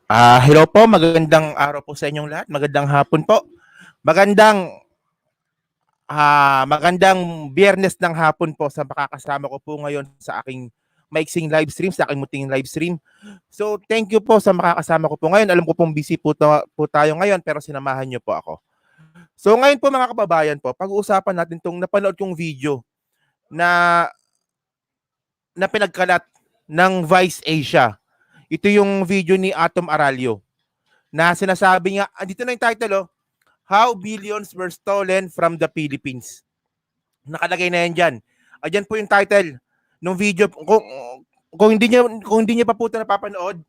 Hello po, magandang araw po sa inyong lahat. Magandang hapon po. Magandang Biyernes ng hapon po sa makakasama ko po ngayon sa aking maiksing live stream, sa aking muting live stream. So, thank you po sa makakasama ko po ngayon. Alam ko pong busy po tayo ngayon pero sinamahan niyo po ako. So, ngayon po mga kababayan po, pag-uusapan natin tong napanood kong video na na pinagkalat ng Vice Asia. Ito yung video ni Atom Araullo na sinasabi nga, andito na yung title, oh, How Billions Were Stolen from the Philippines. Nakalagay na yan dyan. Ayan po yung title ng video. Kung hindi niyo pa po ito napapanood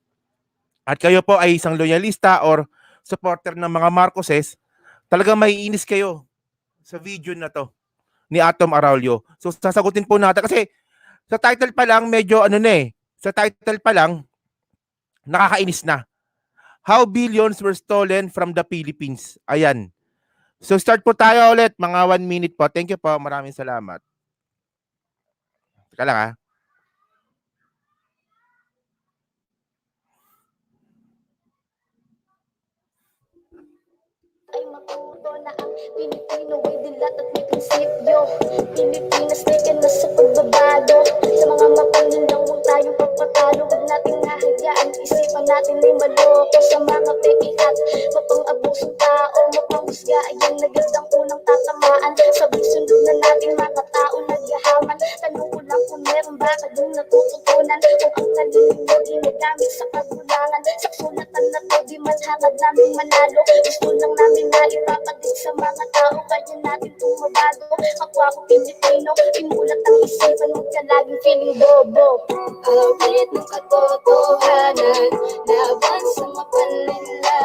at kayo po ay isang loyalista or supporter ng mga Marcoses, talagang maiinis kayo sa video na to ni Atom Araullo. So sasagutin po natin kasi sa title pa lang medyo sa title pa lang nakakainis na. How billions were stolen from the Philippines. Ayan. So start po tayo ulit, mga 1 minute po. Thank you po, maraming salamat. Teka lang ha. Ay matuto na ang Pilipino ay dilat at may prinsipyo. Pilipinas taken na sa pagbabago. Sa mga mapaninaw huwag tayong pagpatalo. Huwag nating nahayaan, isipan natin ay maloko. Sa mga peki at mapang-abusong tao, mapanghusga ayan nagandang unang tatamaan. Sabay sunod na natin mga tao naghahaman. Tanong ko lang kung meron ba kayong natututunan, kung ang talino mo ginagamit sa kagulangan. Sa sulatan na to di man hangad namin manalo. Gusto lang namin na ipapatig sa mga tao, kaya natin tumabago. Kapwa ko Pilipino, imulat ang isipan, huwag ka laging feeling bobo. Awit ng katotohanan, laban sa mapanila.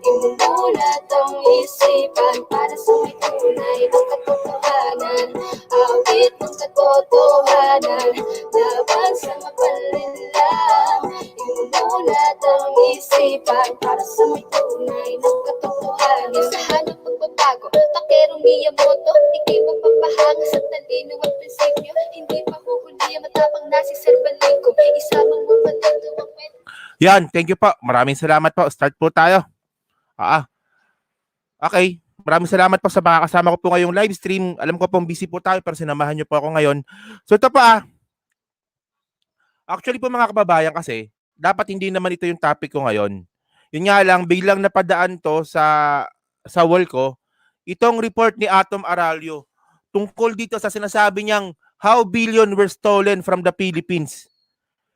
Imulat ang isipan para sa may tunay ng katotohanan. Awit ng katotohanan, laban sa mapanila. Imulat ang isipan para sa may tunay ng katotohanan. Sa hanap pagbabago, Takeru Miyamoto, ikay magpapahanga sa talino at prinsipyo. Hindi pa huhuli ang matapang na si Sir Balico. Isamang mo pa dito ang kwento. Yan, thank you po. Maraming salamat po. Start po tayo. Okay. Maraming salamat po sa makakasama ko po ngayong live stream. Alam ko pong busy po tayo pero sinamahan niyo po ako ngayon. So ito pa. Actually po mga kababayan kasi, dapat hindi naman ito yung topic ko ngayon. Yun nga lang, biglang napadaan to sa wall ko, itong report ni Atom Araullo tungkol dito sa sinasabi niyang how billion were stolen from the Philippines.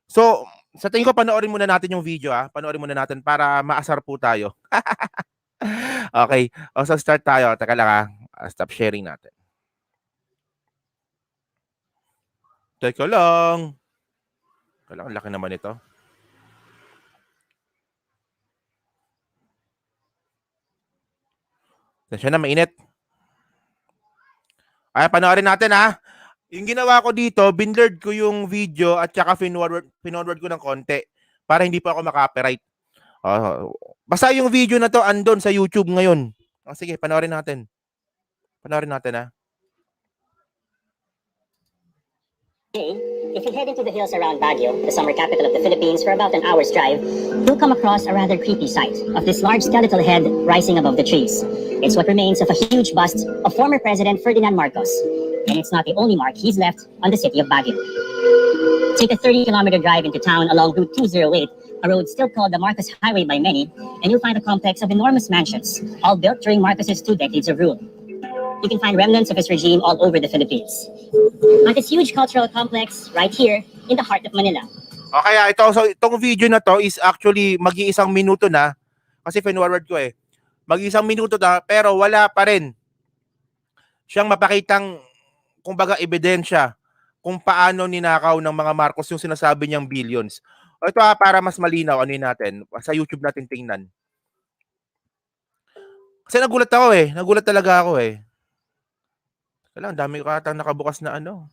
So, sa tingin ko, panoorin muna natin yung video ha. Panoorin muna natin para maasar po tayo. Okay. O, so start tayo. Teka lang ha. Stop sharing natin. Teka lang. Ang laki naman ito. Siya na, mainit. Ay, panoorin natin ha. Yung ginawa ko dito, binlurred ko yung video at saka pinorward ko ng konti para hindi pa ako makapiright. Basta yung video na to andon sa YouTube ngayon. Sige, panoorin natin. Panoorin natin ha. If you head into the hills around Baguio, the summer capital of the Philippines, for about an hour's drive, you'll come across a rather creepy sight of this large skeletal head rising above the trees. It's what remains of a huge bust of former President Ferdinand Marcos, and it's not the only mark he's left on the city of Baguio. Take a 30-kilometer drive into town along Route 208, a road still called the Marcos Highway by many, and you'll find a complex of enormous mansions, all built during Marcos's 2 decades of rule. You can find remnants of his regime all over the Philippines. But this huge cultural complex right here in the heart of Manila. Okay, itong video na to is actually mag-iisang minuto na kasi pinoward ko eh. Mag-iisang minuto na pero wala pa rin siyang mapakitang kumbaga ebidensya kung paano ninakaw ng mga Marcos yung sinasabi niyang billions. O ito para mas malinaw, ano natin, sa YouTube natin tingnan. Kasi nagulat ako eh. Nagulat talaga ako eh. Kailangan, dami ko atang nakabukas na ano.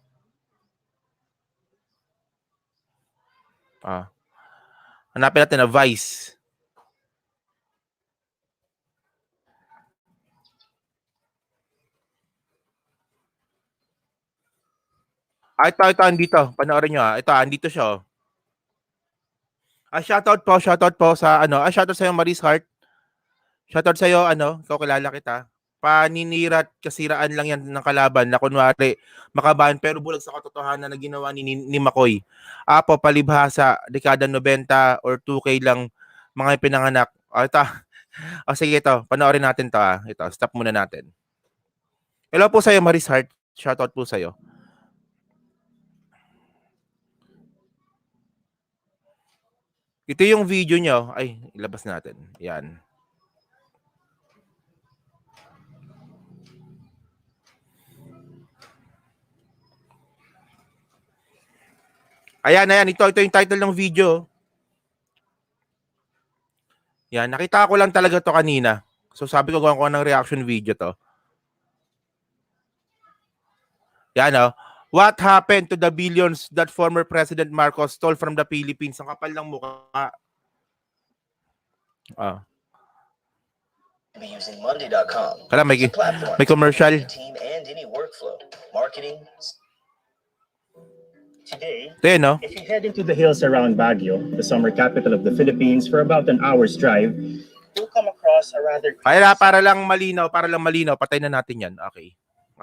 Hanapin natin na Vice. Ito, andito. Panoorin nyo Ito, andito siya. Shoutout po sa ano, shoutout sa iyo Maris Heart. Shoutout sa iyo ano, ikaw kilala kita. Paninira at kasiraan lang yan ng kalaban na kunwari makabahan pero bulag sa katotohanan na ginawa ni Makoy. Apo palibhasa dekada 90 or 2K lang mga pinanganak. Ito. Sige ito, panoorin natin to Ito, stop muna natin. Hello po sa iyo Maris Heart. Shoutout po sa iyo. Ito yung video nyo. Ay, ilabas natin. Yan. Ayan. Ito yung title ng video. Yan. Nakita ko lang talaga to kanina. So sabi ko gawa ko ng reaction video to. Yan What happened to the billions that former President Marcos stole from the Philippines? Ang kapal ng mukha. Using Monday.com. Kala may commercial. Team and any workflow, marketing. Today, Ito if you head into the hills around Baguio, the summer capital of the Philippines, for about an hour's drive, you'll come across a rather... Kaya para lang malinaw, patay na natin yan. Okay.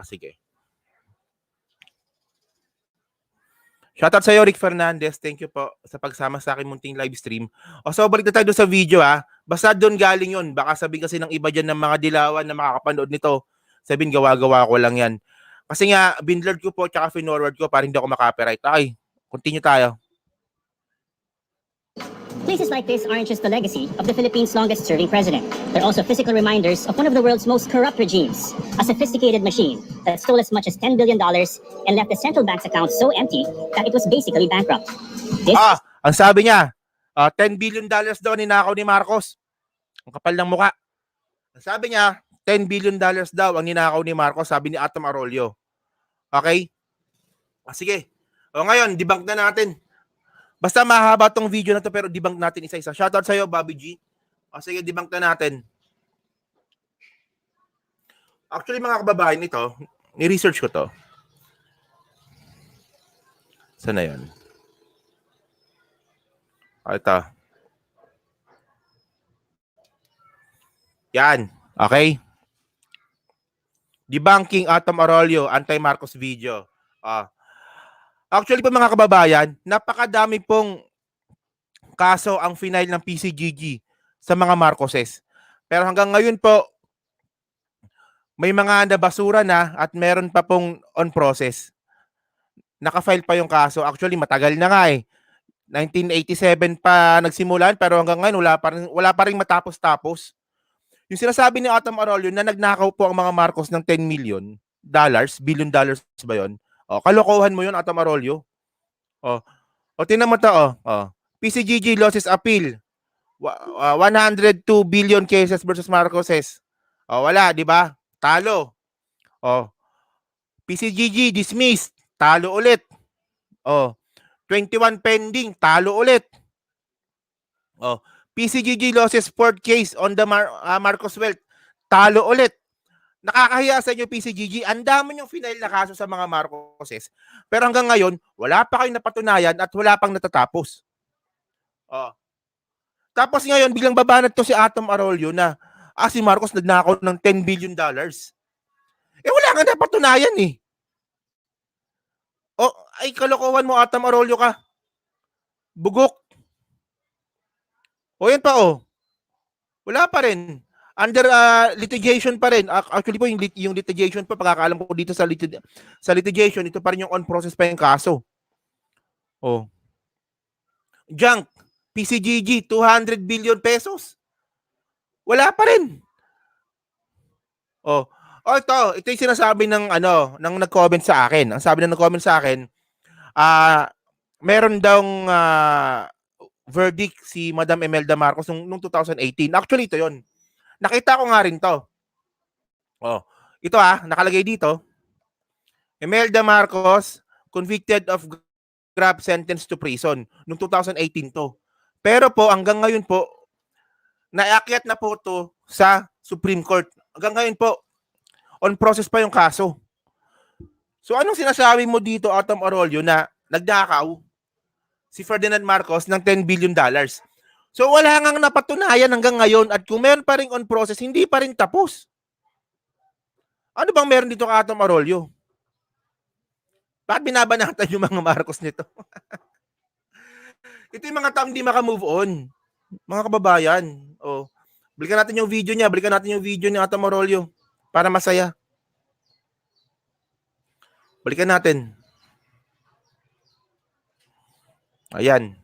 Sige. Shoutout sa iyo, Rick Fernandez. Thank you po sa pagsama sa akin munting live stream. So balik na tayo sa video Basta doon galing yun. Baka sabihin kasi ng iba dyan ng mga dilawan na makakapanood nito. Sabihin gawa-gawa ko lang yan. Kasi nga, binlurred ko po tsaka finorward ko para hindi ako makapiright. Okay, continue tayo. Places like this aren't just the legacy of the Philippines' longest-serving president. They're also physical reminders of one of the world's most corrupt regimes, a sophisticated machine that stole as much as $10 billion and left the central bank's accounts so empty that it was basically bankrupt. Ang sabi niya, $10 billion daw ninakaw ni Marcos. Ang kapal ng muka. Ang sabi niya, $10 billion daw ang ninakaw ni Marcos, sabi ni Atom Araullo. Okay? Sige. Ngayon, debunk na natin. Basta mahaba tong video na to pero debunk natin isa-isa. Shoutout sa iyo, Bobby G. Sige, debunk na natin. Actually, mga kababayan, ito, ni-research ko to. Saan na yun? Ito. Yan. Okay? Debunking Atom Araullo, anti-Marcos video. Actually po mga kababayan, napakadami pong kaso ang final ng PCGG sa mga Marcoses. Pero hanggang ngayon po, may mga nabasura na at meron pa pong on process. Naka-file pa yung kaso. Actually, matagal na nga 1987 pa nagsimulan pero hanggang ngayon wala pa rin matapos-tapos. Yung sinasabi ni Atom Araullo na nagnakaw po ang mga Marcos ng $10 billion ba yun? Kalokohan mo yun, Atom Araullo. Tingnan mo to, PCGG losses appeal. 102 billion cases versus Marcoses. Wala, di ba? Talo. PCGG dismissed. Talo ulit. 21 pending. Talo ulit. PCGG losses fourth case on the Marcos wealth. Talo ulit. Nakakahiya sa inyo PCGG, ang dami yung final na kaso sa mga Marcoses. Pero hanggang ngayon, wala pa kayong napatunayan at wala pang natatapos. Tapos ngayon, biglang babanat to si Atom Araullo na si Marcos nagnakaw ng $10 billion. Wala nga napatunayan Ay, kalokohan mo Atom Araullo ka. Bugok. Yan pa Wala pa rin. Under litigation pa rin. Actually po, yung litigation pa, pagkakaalam ko dito sa litigation, ito pa rin yung on-process pa yung kaso. Junk, PCGG, 200 billion pesos. Wala pa rin. Ito yung sinasabi ng nag-comment sa akin. Ang sabi ng nag-comment sa akin, meron daw verdict si Madam Imelda Marcos nung 2018. Actually, ito yon. Nakita ko nga rin to. Ito nakalagay dito. Imelda Marcos convicted of grave sentence to prison noong 2018 to. Pero po hanggang ngayon po naakyat na po to sa Supreme Court. Hanggang ngayon po on process pa yung kaso. So anong sinasabi mo dito Atom Araullo na nagnakaw? si Ferdinand Marcos ng $10 billion. So wala ngang napatunayan hanggang ngayon at kung meron pa rin on process, hindi pa rin tapos. Ano bang meron dito kay Atom Araullo? Bakit binabanatan yung mga Marcos nito? Ito yung mga taong hindi maka-move on. Mga kababayan. Oh. Balikan natin yung video niya. Balikan natin yung video ni Atom Araullo para masaya. Balikan natin. Ayan.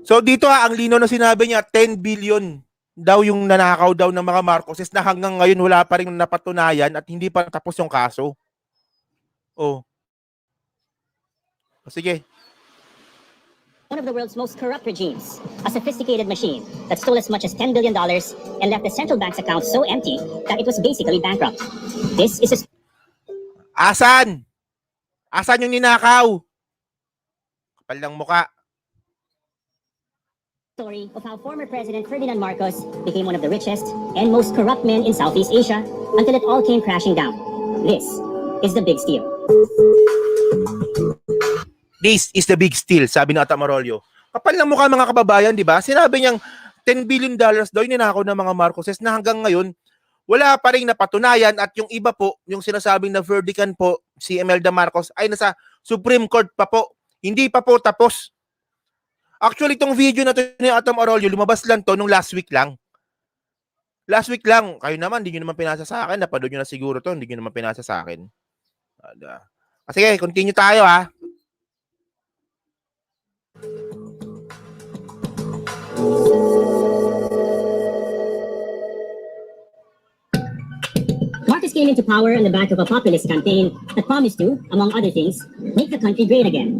So dito ang lino na sinabi niya, 10 billion daw yung nanakaw daw ng mga Marcoses na hanggang ngayon wala pa rin napatunayan at hindi pa tapos yung kaso. Oh. Sige. One of the world's most corrupt regimes, a sophisticated machine that stole as much as $10 billion and left the central bank's account so empty that it was basically bankrupt. This is a Asan? Asan yung ninakaw? Kapal ng muka. story of how former President Ferdinand Marcos became one of the richest and most corrupt men in Southeast Asia until it all came crashing down. This is the big steal. This is the big steal, sabi ng Atom Araullo. Kapal ng mukha mga kababayan, di ba? Sinabi niyang $10 billion daw yung ninakaw ng mga Marcoses na hanggang ngayon wala pa rin napatunayan at yung iba po, yung sinasabing na verdictan po si Imelda Marcos ay nasa Supreme Court pa po. Hindi pa po tapos. Actually, itong video na ito ni Atom Araullo, lumabas lang to nung last week lang. Last week lang. Kayo naman, hindi nyo naman pinasa sa akin. Napanood nyo na siguro to, hindi nyo naman pinasa sa akin. Sige, continue tayo ha. Marcos came into power on the back of a populist campaign that promised to, among other things, make the country great again.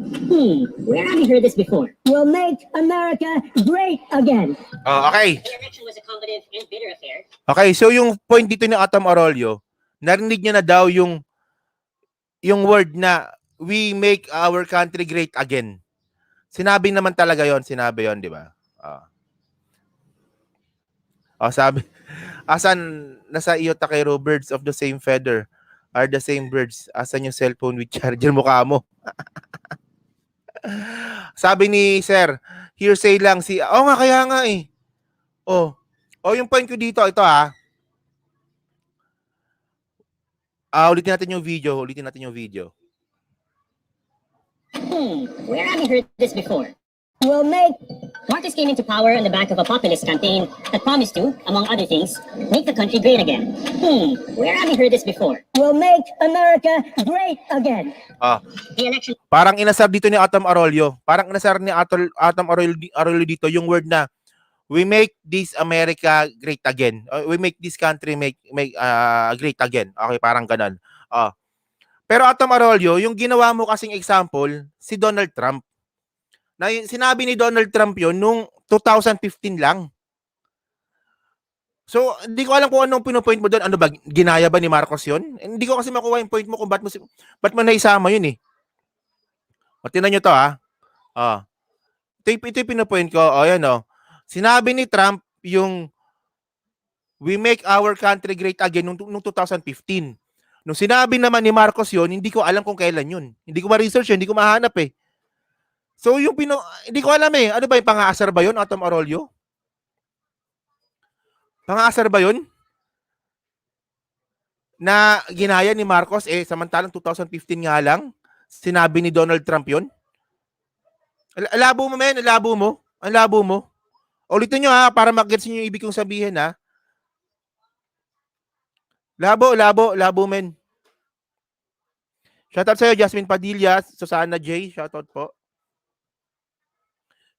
Where have you heard this before? We'll make America great again. Oh, okay. The election was a combative and bitter affair. Okay, so yung point dito ni Atom Araullo, narinig niya na daw yung word na we make our country great again. Sinabi naman talaga yon, sinabi yon, di ba? Sabi, asan nasa iyo takero, birds of the same feather are the same birds. Asan yung cellphone with charger, mukha mo? Sabi ni Sir, hearsay lang si, nga kaya nga eh. Yung point ko dito, ito ulitin natin yung video. Where have you heard this before? We'll make... Marcos came into power on the back of a populist campaign that promised to, among other things, make the country great again. Where have you heard this before? We'll make America great again. The election... Parang inasar dito ni Atom Araullo. Parang inasar ni Atom Araullo dito yung word na we make this America great again. We make this country make great again. Okay, parang ganun. Pero Atom Araullo, yung ginawa mo kasing example, si Donald Trump. Na sinabi ni Donald Trump yon nung 2015 lang. So, hindi ko alam kung anong pinopoint mo doon. Ano ba, ginaya ba ni Marcos yon? Hindi ko kasi makuha yung point mo kung ba't mo naisama yun eh. Tingnan nyo to Ito yung pinopoint ko. Yan Sinabi ni Trump yung we make our country great again nung 2015. Nung sinabi naman ni Marcos yon, hindi ko alam kung kailan yun. Hindi ko ma-research yun, hindi ko mahanap eh. So yung hindi ko alam eh. Ano ba yung pang-aasar ba yun, Atom Araullo? Pang-aasar ba yun? Na ginaya ni Marcos samantalang 2015 nga lang, sinabi ni Donald Trump yun? Labo mo, men. Ang labo mo. Ulitin nyo para mag-gets nyo yung ibig kong sabihin Labo, men. Shoutout sa'yo, Jasmine Padilla, Susana J. Shoutout po.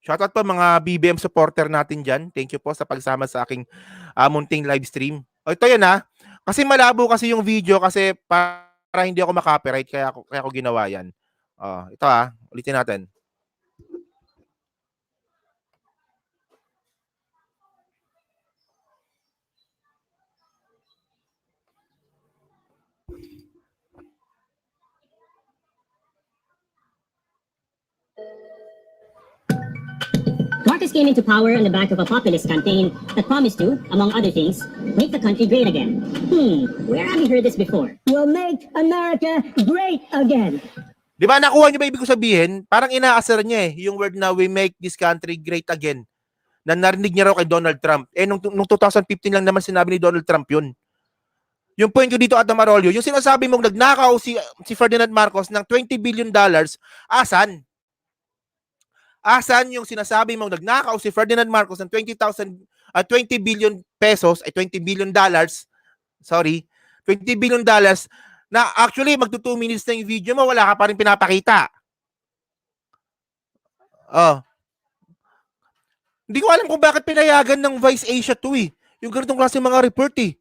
Shoutout po mga BBM supporter natin dyan. Thank you po sa pagsama sa aking munting live stream. Ito yan Kasi malabo kasi yung video kasi para hindi ako makopyright kaya ako ginawa yan. Ito ulitin natin. Marcos came into power on the back of a populist campaign that promised to, among other things, make the country great again. Where have you heard this before? We'll make America great again. Di ba, nakuha niyo ba ibig ko sabihin? Parang inaasar niya yung word na we make this country great again. Na narinig niya raw kay Donald Trump. Nung 2015 lang naman sinabi ni Donald Trump yun. Yung point ko dito, Adam Araullo, yung sinasabi mong nagnakaw si Ferdinand Marcos ng $20 billion, asan? Asan yung sinasabi mong nagnakaw si Ferdinand Marcos ng 20 billion pesos, ay $20 billion, sorry, $20 billion na actually magto 2 minutes na yung video mo, wala ka pa rin pinapakita. Oh. Hindi ko alam kung bakit pinayagan ng Vice Asia to eh. Yung ganitong klase mga report eh.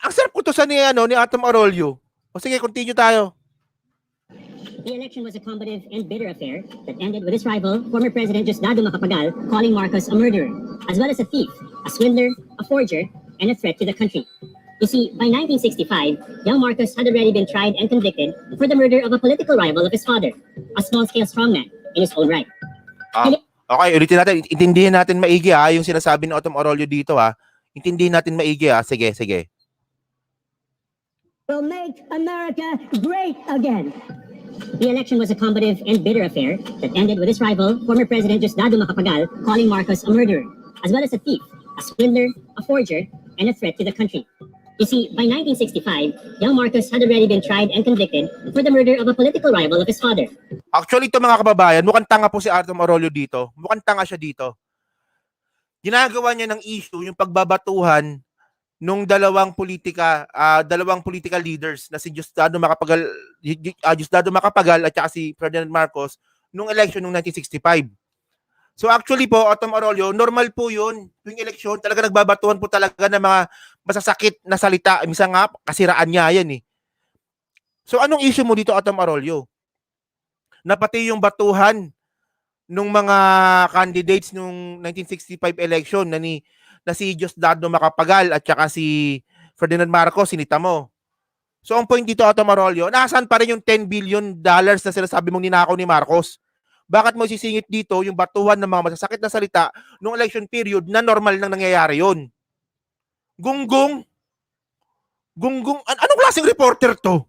Ang sarap ko to sa ni Atom Araullo. O sige, continue tayo. The election was a combative and bitter affair that ended with his rival, former President Diosdado Macapagal, calling Marcos a murderer, as well as a thief, a swindler, a forger, and a threat to the country. You see, by 1965, young Marcos had already been tried and convicted for the murder of a political rival of his father, a small-scale strongman in his own right. Okay, ulitin natin. Intindihin natin maigi yung sinasabi ng Atom Araullo dito Intindihin natin maigi Sige, sige. Will make America great again. The election was a combative and bitter affair that ended with his rival, former President Diosdado Macapagal, calling Marcos a murderer, as well as a thief, a swindler, a forger, and a threat to the country. You see, by 1965, young Marcos had already been tried and convicted for the murder of a political rival of his father. Actually, ito mga kababayan, mukhang tanga po si Atom Araullo dito. Mukhang tanga siya dito. Ginagawa niya ng issue yung pagbabatuhan nung dalawang political leaders na si Diosdado Macapagal at saka si Ferdinand Marcos nung election nung 1965. So actually po, Atom Araullo, normal po yun. Tuwing eleksyon, talaga nagbabatuhan po talaga ng mga masasakit na salita. Minsan nga, kasiraan niya yan eh. So anong issue mo dito, Atom Araullo? Na pati yung batuhan nung mga candidates nung 1965 election na si Diosdado Macapagal at saka si Ferdinand Marcos, sinita mo. So ang point dito, Atom Araullo, nasaan pa rin yung $10 billion na sinasabi mong ninakaw ni Marcos? Bakit mo sisingit dito yung batuhan ng mga masasakit na salita nung election period na normal nang nangyayari yun? Gunggong, anong klaseng reporter to?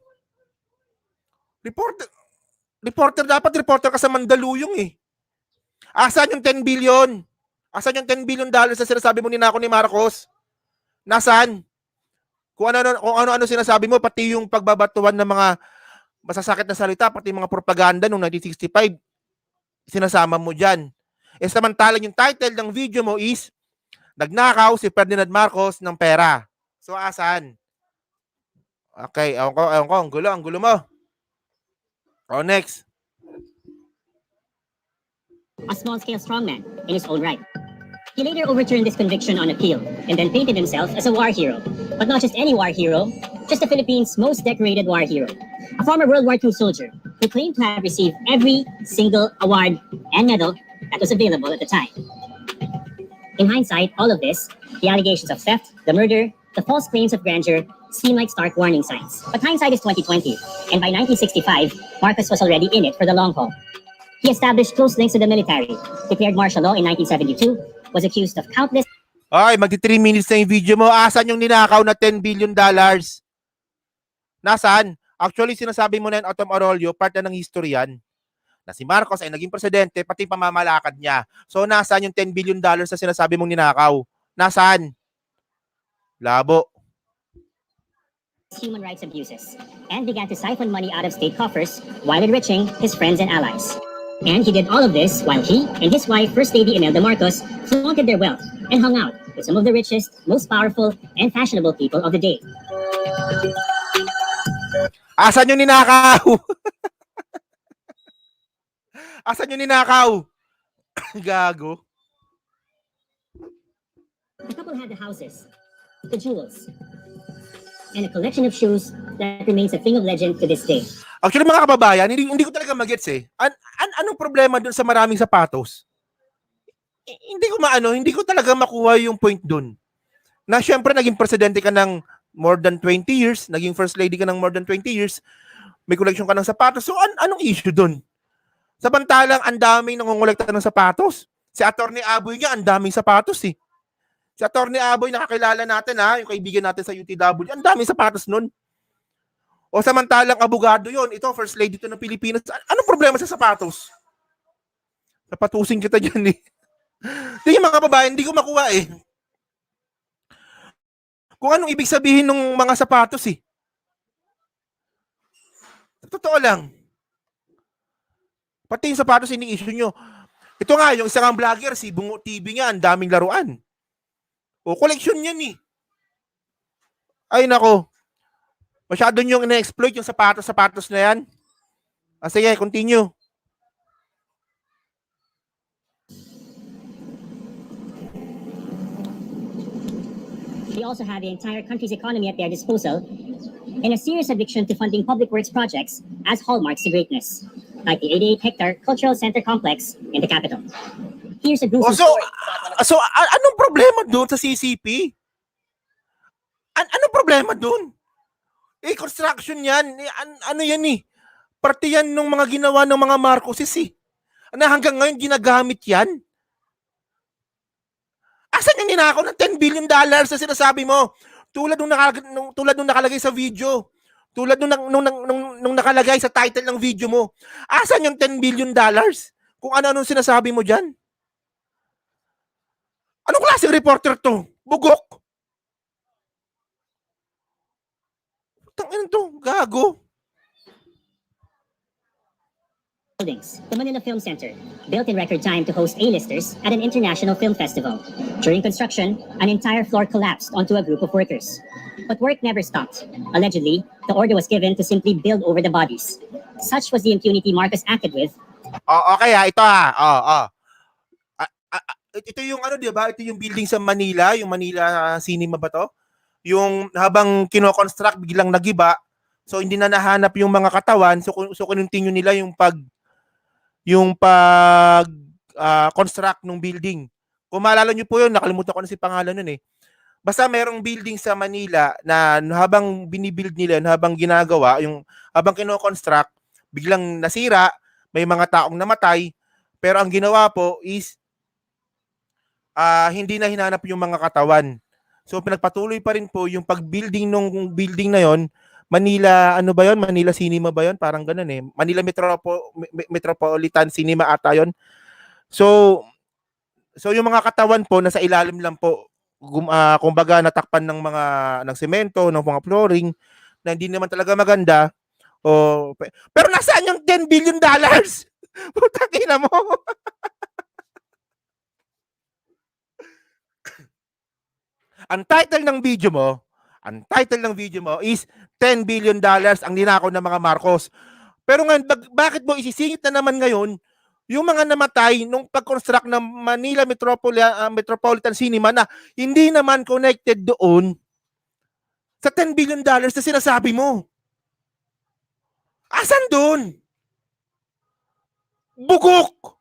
Reporter dapat reporter ka sa Mandaluyong eh. Asan yung 10 billion? Asan yung $10 billion na sinasabi mo ninakaw ni Marcos? Nasaan? Kung ano sinasabi mo, pati yung pagbabatuhan ng mga masasakit na salita, pati mga propaganda noong 1965, sinasama mo dyan. Samantalang yung title ng video mo is, nagnakaw si Ferdinand Marcos ng pera. So, asan? Okay, ewan ko, ang gulo mo. Oh, next. A small-scale strongman in his own right. He later overturned this conviction on appeal and then painted himself as a war hero. But not just any war hero, just the Philippines' most decorated war hero. A former World War II soldier who claimed to have received every single award and medal that was available at the time. In hindsight, all of this, the allegations of theft, the murder, the false claims of grandeur, seem like stark warning signs. But hindsight is 2020, and by 1965, Marcos was already in it for the long haul. He established close links to the military, declared martial law in 1972, was accused of countless... Ay, magti 3 minutes na yung video mo. Asan yung ninakaw na $10 billion? Nasaan? Actually, sinasabi mo na yung Atom Araullo, part na ng history yan, na si Marcos ay naging presidente, pati pamamalakad niya. So, nasaan yung $10 billion na sinasabi mong ninakaw? Nasaan? Labo. Human rights abuses, and began to siphon money out of state coffers while enriching his friends and allies. And he did all of this while he and his wife, First Lady Imelda Marcos, flaunted their wealth and hung out with some of the richest, most powerful, and fashionable people of the day. Asan yung ninakaw? Asan yung ninakaw? Gago. The couple had the houses, the jewels, and a collection of shoes that remains a thing of legend to this day. Actually, mga kababayan, hindi ko talaga magets eh. Anong problema dun sa maraming sapatos? Hindi ko talaga makuha yung point dun. Na syempre, naging presidente ka ng more than 20 years, naging first lady ka ng more than 20 years, may collection ka ng sapatos. So, anong issue dun? Samantalang, ang daming nangongolekta ng sapatos. Si Atty. Aboy nga, ang daming sapatos eh. Si Atty. Aboy, nakakilala natin yung kaibigan natin sa UTW, ang daming sapatos nun. O samantalang abogado yon, ito first lady to ng Pilipinas. Anong problema sa sapatos? Sapatusin kita dyan eh. Hindi mga babae, hindi ko makuha eh. Kung anong ibig sabihin ng mga sapatos eh. Totoo lang. Pati yung sapatos ini-issue nyo. Ito nga, yung isang vlogger, si Bungo TV nga, ang daming laruan. O, collection yan eh. Ay nako. Masyado nyo ina-exploit yung sapatos na yan. Sige, continue. They also have the entire country's economy at their disposal in a serious addiction to funding public works projects as hallmarks to greatness, like the 88-hectare cultural center complex in the capital. Here's a gruesome story. So, anong problema doon sa CCP? Anong problema doon? Construction yan. Ano yan eh? Parte yan ng mga ginawa ng mga Marcos eh. Hanggang ngayon ginagamit yan? Asan yung ninakaw ng $10 billion na sinasabi mo? Tulad nung nakalagay sa video. Tulad nung nakalagay sa title ng video mo. Asan yung $10 billion? Kung ano-ano sinasabi mo dyan? Anong klaseng reporter to? Bugok? Tangin to, gago. Buildings. The Manila Film Center, built in record time to host A-listers at an international film festival. During construction, an entire floor collapsed onto a group of workers. But work never stopped. Allegedly, the order was given to simply build over the bodies. Such was the impunity Marcos acted with. Okay ito ito yung ano, di ba? Ito yung building sa Manila, yung Manila Cinema ba to? Yung habang kino-construct biglang nagiba. So hindi na nahanap yung mga katawan, so continue nila yung construct ng building. Kung maalala niyo po yun, nakalimutan ko na si pangalan nun eh. Basta merong building sa Manila na habang binibuild nila, habang ginagawa, habang kino-construct, biglang nasira, may mga taong namatay, pero ang ginawa po is hindi na hinanap yung mga katawan. So pinagpatuloy pa rin po yung pag-building ng building na yon. Manila, ano ba yon? Manila Cinema ba yon? Parang ganun eh. Manila Metropolitan Cinema ata yon. So yung mga katawan po nasa ilalim lang po. Kumbaga natakpan ng semento, ng mga flooring na hindi naman talaga maganda. Pero nasaan yung $10 billion? Putang ina mo. Ang title ng video mo is $10 billion ang ninakaw ng mga Marcos. Pero ngayon, bakit mo isisingit na naman ngayon yung mga namatay nung pag-construct ng Manila Metropolitan Cinema na hindi naman connected doon sa $10 billion na sinasabi mo? Asan doon? Bugok!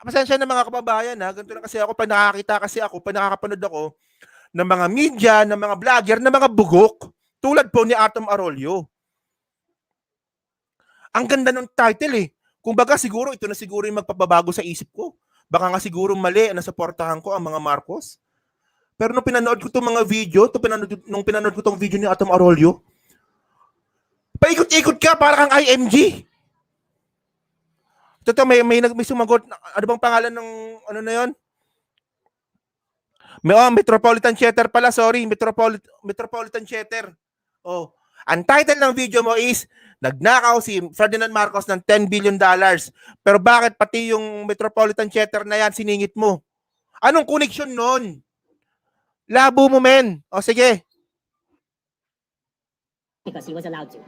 Pasensya na mga kababayan ha. Ganito lang kasi ako, pag nakakapanood ako ng mga media, ng mga vlogger, ng mga bugok. Tulad po ni Araullo. Ang ganda ng title eh. Kumbaga siguro, ito na siguro yung magpapabago sa isip ko. Baka nga siguro mali na suportahan ko ang mga Marcos. Pero nung pinanood ko itong mga video, nung pinanood ko itong video ni Araullo, paikot-ikot ka para kang IMG. Totoo, may sumagot. Ano bang pangalan ng ano na yon? Metropolitan Theater pala, sorry. Metropolitan Theater. Ang title ng video mo is nagnakaw si Ferdinand Marcos ng $10 billion. Pero bakit pati yung Metropolitan Theater na yan siningit mo? Anong connection nun? Labo mo, men. Sige. Because he was allowed to.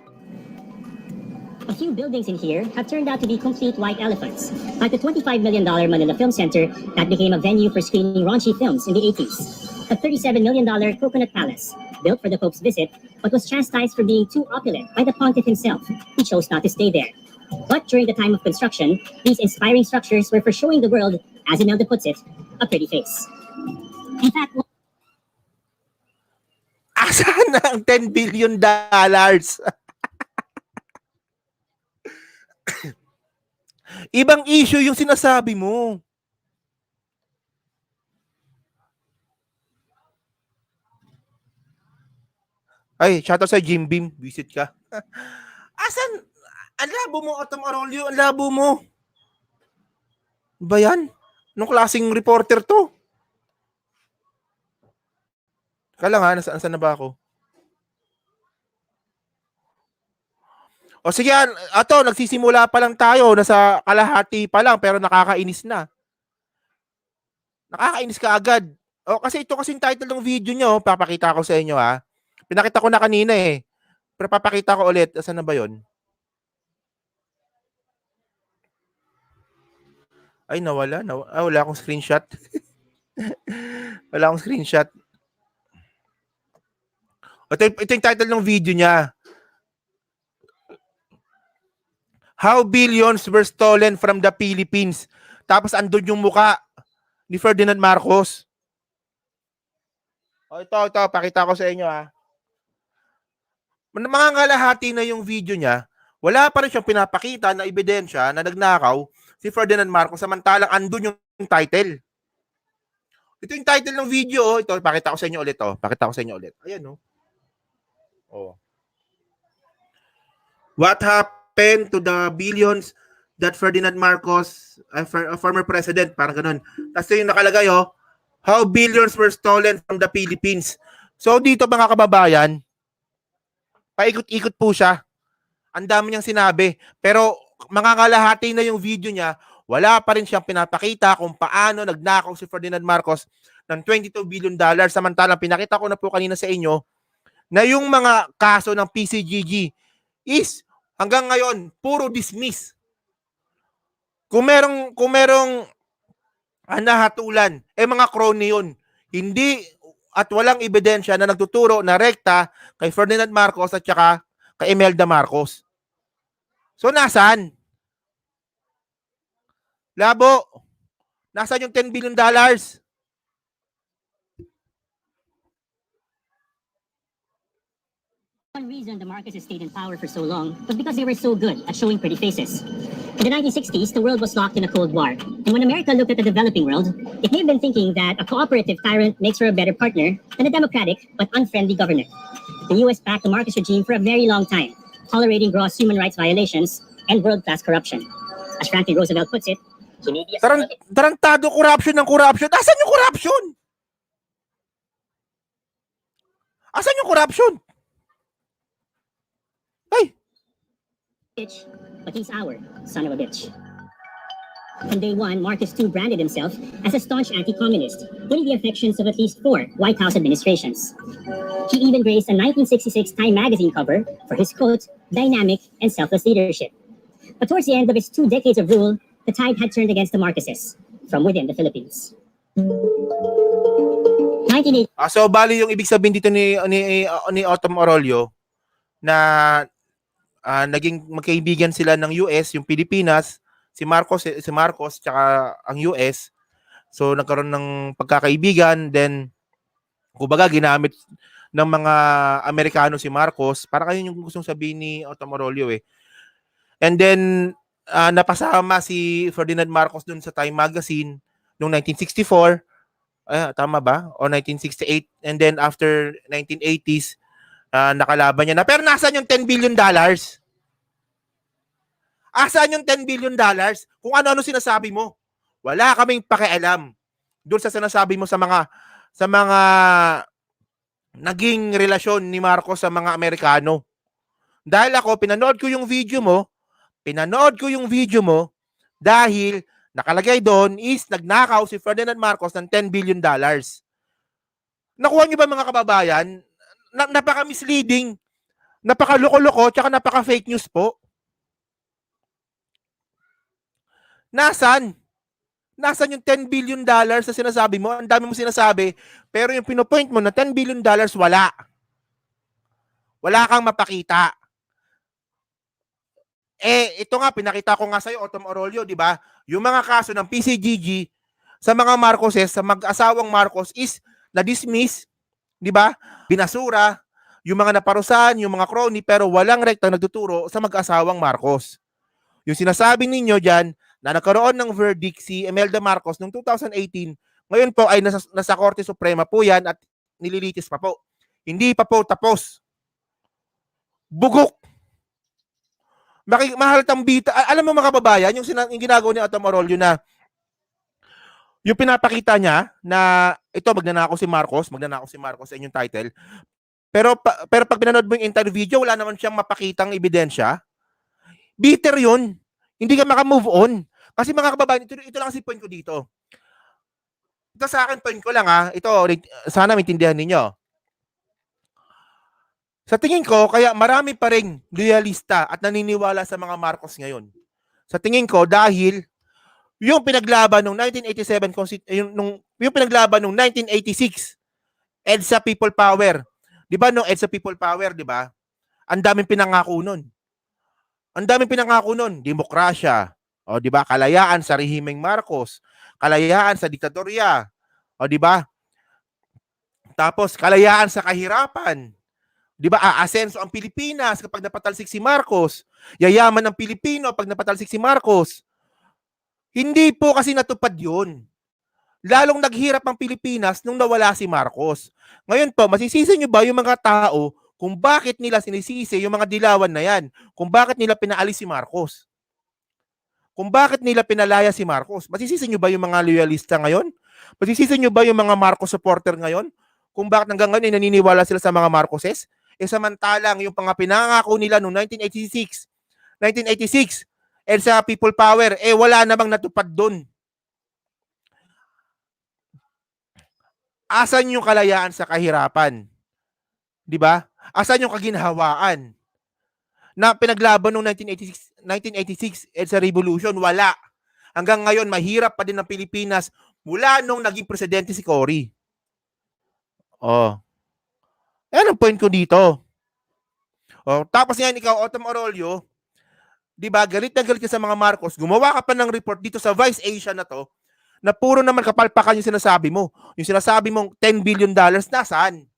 A few buildings in here have turned out to be complete white elephants, like the $25 million Manila Film Center that became a venue for screening raunchy films in the 80s. The $37 million Coconut Palace, built for the Pope's visit, but was chastised for being too opulent by the pontiff himself. He chose not to stay there. But during the time of construction, these inspiring structures were for showing the world, as Imelda puts it, a pretty face. In fact, asan ang $10 billion? Ibang issue yung sinasabi mo. Ay, shoutout sa Jim Beam. Visit ka. Asan? Ang labo mo, Atom Araullo. Ang labo mo. Ba yan? Anong klaseng reporter to? Kala nga, nasaan na ba ako? O sige, ato, nagsisimula pa lang tayo. Nasa kalahati pa lang, pero nakakainis na. Nakakainis ka agad. O, kasi ito kasing title ng video nyo. Papakita ko sa inyo, ha. Pinakita ko na kanina, eh. Pero papakita ko ulit. Asan na ba yon? Ay, nawala. Wala akong screenshot. Wala akong screenshot. Ito yung title ng video niya. How billions were stolen from the Philippines. Tapos andun yung muka ni Ferdinand Marcos. O ito, pakita ko sa inyo, ha. Mga ngalahati na yung video niya, wala pa rin siyang pinapakita na ebidensya na nagnakaw si Ferdinand Marcos samantalang andun yung title. Ito yung title ng video, oh. Ito, pakita ko sa inyo ulit, oh. Pakita ko sa inyo ulit. Ayan, oh. Oh. What happened to the billions that Ferdinand Marcos, former president, parang ganun. Tapos yung nakalagay, oh, how billions were stolen from the Philippines. So dito mga kababayan, paikot-ikot po siya. Ang dami niyang sinabi. Pero mangangalahati na yung video niya, wala pa rin siyang pinapakita kung paano nagnakaw si Ferdinand Marcos ng $22 billion. Samantalang pinakita ko na po kanina sa inyo na yung mga kaso ng PCGG is hanggang ngayon puro dismiss. Kung merong nahatulan, mga crony yun. Hindi at walang ebidensya na nagtuturo na rekta kay Ferdinand Marcos at saka kay Imelda Marcos. So, nasaan? Labo. Nasaan yung $10 billion? One reason the Marcoses stayed in power for so long was because they were so good at showing pretty faces. In the 1960s, the world was locked in a Cold War. And when America looked at the developing world, it may have been thinking that a cooperative tyrant makes for a better partner than a democratic but unfriendly governor. The US backed the Marcos regime for a very long time, tolerating gross human rights violations and world-class corruption. As Franklin Roosevelt puts it, Tarantado corruption ng corruption. Asan yung corruption? Asan yung corruption? Ay! bitch, but he's our son of a bitch. From day one, Marcos too branded himself as a staunch anti-communist, winning the affections of at least 4 White House administrations. He even graced a 1966 Time magazine cover for his quote, dynamic and selfless leadership. But towards the end of his 2 decades of rule, the tide had turned against the Marcoses from within the Philippines. 1980. So bali yung ibig sabihin dito ni Atom Araullo na naging magkaibigan sila ng US, yung Pilipinas, si Marcos tsaka ang US. So nagkaroon ng pagkakaibigan, then kumbaga ginamit ng mga Amerikano si Marcos. Para kayo yung gustong sabihin ni Atom Araullo, eh. And then napasama si Ferdinand Marcos dun sa Time magazine noong 1964. Tama ba? O 1968. And then after 1980s, nakalaban niya na. Pero nasaan yung $10 billion? Asaan yung $10 billion? Kung ano-ano sinasabi mo. Wala kaming pakialam doon sa sinasabi mo sa mga naging relasyon ni Marcos sa mga Amerikano. Dahil ako, pinanood ko yung video mo dahil nakalagay doon is nagnakaw si Ferdinand Marcos ng $10 billion. Nakuha niyo ba mga kababayan? Napaka-misleading, napaka-loko-loko, tsaka napaka-fake news po. Nasaan yung $10 billion na sinasabi mo? Ang dami mo sinasabi, pero yung pinopoint mo na $10 billion, wala. Wala kang mapakita. Ito nga, pinakita ko nga sa'yo, Atom Araullo, di ba? Yung mga kaso ng PCGG sa mga Marcoses, sa mag-asawang Marcos is na-dismiss, di ba? Binasura, yung mga naparusahan, yung mga crony, pero walang rektang nagtuturo sa mag-asawang Marcos. Yung sinasabi ninyo dyan, na nagkaroon ng verdict si Imelda Marcos noong 2018, ngayon po ay nasa Korte Suprema po yan at nililitis pa po. Hindi pa po tapos. Bugok. Mahalatang bita. Alam mo mga kababayan, yung ginagawa ni Atom Araullo na yung pinapakita niya na ito magnanakaw si Marcos sa inyong title. Pero pag pinanood mo yung entire video, wala naman siyang mapakitang ebidensya. Bitter yun. Hindi ka maka-move on. Kasi mga kababayan, ito lang si point ko dito. Ito sa akin, point ko lang ha. Ito, sana maintindihan ninyo. Sa tingin ko, kaya marami pa rin loyalista at naniniwala sa mga Marcos ngayon. Sa tingin ko, dahil yung pinaglaban ng 1987, yung pinaglaban ng 1986, EDSA People Power. Di ba nung EDSA People Power, di ba? Ang daming pinangako nun. Ang daming pinangako nun. Demokrasya. O, di ba? Kalayaan sa rehimeng Marcos. Kalayaan sa diktadorya. O, di ba? Tapos, kalayaan sa kahirapan. Di ba, aasenso ang Pilipinas kapag napatalsik si Marcos. Yayaman ang Pilipino pag napatalsik si Marcos. Hindi po kasi natupad yun. Lalong naghirap ang Pilipinas nung nawala si Marcos. Ngayon po, masisisi nyo ba yung mga tao kung bakit nila sinisisi yung mga dilawan na yan? Kung bakit nila pinaalis si Marcos? Kung bakit nila pinalaya si Marcos? Masisisi nyo ba yung mga loyalista ngayon? Masisisi nyo ba yung mga Marcos supporter ngayon? Kung bakit hanggang ngayon naniniwala sila sa mga Marcoses? Samantalang yung mga pinangako nila noong 1986, and sa People Power, wala namang natupad doon. Asan yung kalayaan sa kahirapan? Di ba? Asan yung kaginhawaan? Na pinaglaban noong 1986 EDSA Revolution, wala. Hanggang ngayon, mahirap pa din ang Pilipinas mula nung naging presidente si Cory. Oh. Yan ang point ko dito. Oh, tapos yan, ikaw, Atom Araullo, di ba, galit na galit ka sa mga Marcos, gumawa ka pa ng report dito sa Vice Asia na to, na puro naman kapalpakan yung sinasabi mo. Yung sinasabi mong $10 billion, nasaan?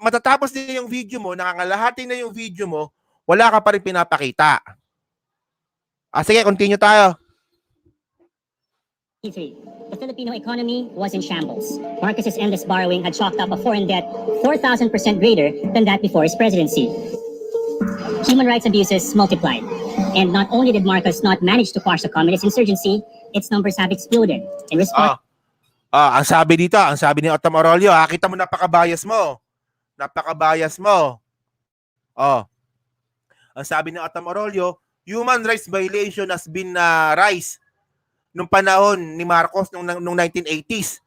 Matatapos din yung video mo, nakangalahati na yung video mo, wala ka pa rin pinapakita. Sige, continue tayo. The Filipino economy was in shambles. Marcos's endless borrowing had chalked up a foreign debt 4,000% greater than that before his presidency. Human rights abuses multiplied. And not only did Marcos not manage to quash the communist insurgency, its numbers have exploded. In response... ang sabi dito, ang sabi ni Atom Araullo, kita mo napaka-bias mo. Napaka-bias mo. Ang sabi ni Atom Araullo, human rights violation has been rise nung panahon ni Marcos nung 1980s.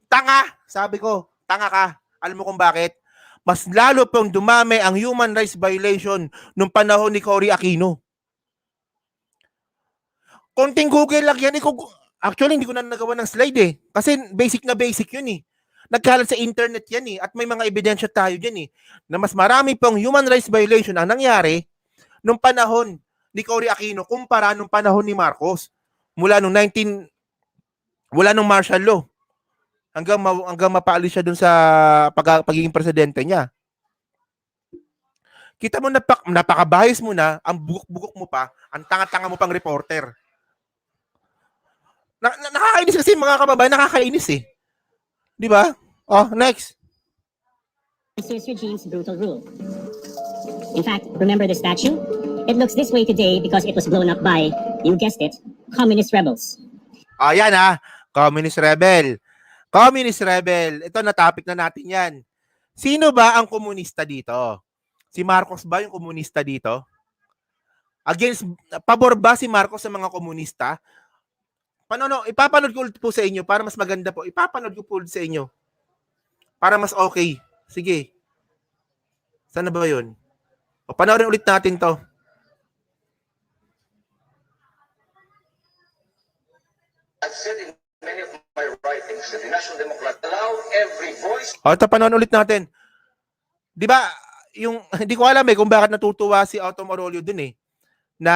Tanga, sabi ko, tanga ka. Alam mo kung bakit? Mas lalo pong dumami ang human rights violation nung panahon ni Cory Aquino. Konting Google lang yan. Actually, hindi ko na nagawa ng slide Kasi basic na basic yun Nagkalat sa internet yan At may mga ebidensya tayo dyan Na mas marami pong human rights violation ang nangyari nung panahon ni Cory Aquino kumpara nung panahon ni Marcos. Mula nung martial law hanggang mapaalis siya dun sa pagiging presidente niya. Kita mo napaka-bias mo na, ang bugok-bugok mo pa, ang tanga-tanga mo pang reporter. Nakakainis kasi mga kababayan, nakakainis Di ba? Next. This regime's brutal rule. In fact, remember the statue? It looks this way today because it was blown up by, you guessed it, communist rebels. Yan communist rebel. Communist rebel. Ito na topic na natin yan. Sino ba ang komunista dito? Si Marcos ba yung komunista dito? Pabor ba si Marcos sa mga komunista? Ipapanood ko ulit po sa inyo para mas maganda po. Ipapanood ko po ulit sa inyo. Para mas okay. Sige. Saan na ba yun? Panoorin ulit natin to. I've said in many of my writings that the National Democrat allow every voice. Ito, panoorin ulit natin. Di ba, hindi ko alam kung bakit natutuwa si Atom Araullo dun na